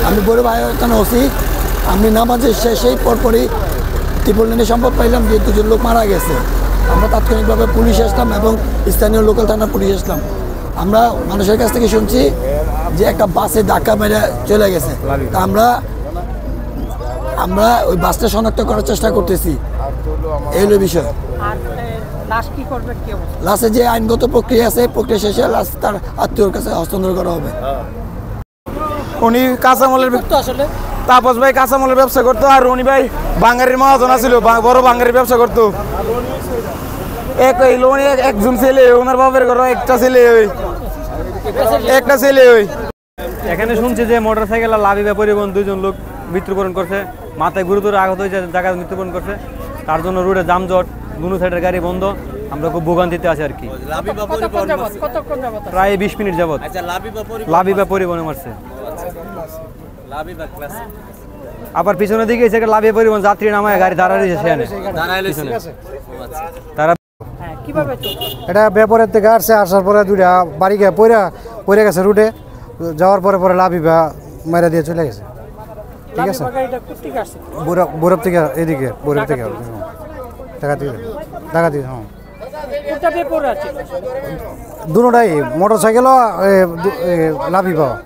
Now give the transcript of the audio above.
আমি বড়ভাইয়া থানা ওসি। আমি নামাজের শেষেই পরপরই ট্রিপল লাইনে সম্পদ পাইলাম যে 2 জন লোক মারা গেছে। আমরা তাৎক্ষণিকভাবে পুলিশ আসলাম এবং স্থানীয় লোকাল থানা পুলিশ আসলাম। আমরা মানুষের কাছ থেকে শুনছি যে একটা বাসে ধাক্কা মেরে চলে গেছে। তা আমরা ওই বাসটা শনাক্ত করার চেষ্টা করতেছি, এই হলো বিষয়। লাশে যে আইনগত প্রক্রিয়া আছে, প্রক্রিয়া শেষে লাশ তার আত্মীয়র কাছে হস্তান্তর করা হবে। উনি কাঁচামালের আসলে তাপস ভাই কাঁচামালের ব্যবসা করতো, আর উনি ভাই বাঙালির মহাজন ছিল, বড় বাঙালির ব্যবসা করতো। একজন ছেলে, ওনার বাপের ঘর একটা ছেলে, এখানে শুনছি যে মোটরসাইকেল আর লাভি পরিবহন 2 জন লোক মৃত্যুবরণ করছে, মাথায় গুরুতর আঘাত হয়েছে, জায়গায় মৃত্যুবরণ করছে। তার জন্য রোডে যানজট, দুনো সাইডের গাড়ি বন্ধ, আমরা খুব ভোগান্তিতে আছি আর কি। প্রায় 20 মিনিট যাবত লাভি বা পরিবহনে মারছে। আবার পিছনের দিকে লাভি পরিবহন যাত্রী নামায় গাড়ি দাঁড়ায় সেখানে তারা এটা ব্যাপারের থেকে আসছে, আসার পরে 2টা বাড়ি গিয়ে পড়ে গেছে রুটে, যাওয়ার পরে লাভি বা মেরা দিয়ে চলে গেছে। ঠিক আছে, বরফ থেকে এদিকে, বরফ থেকে ডাকাতি। হ্যাঁ, দুটাই মোটর সাইকেলও লাভি পাওয়া।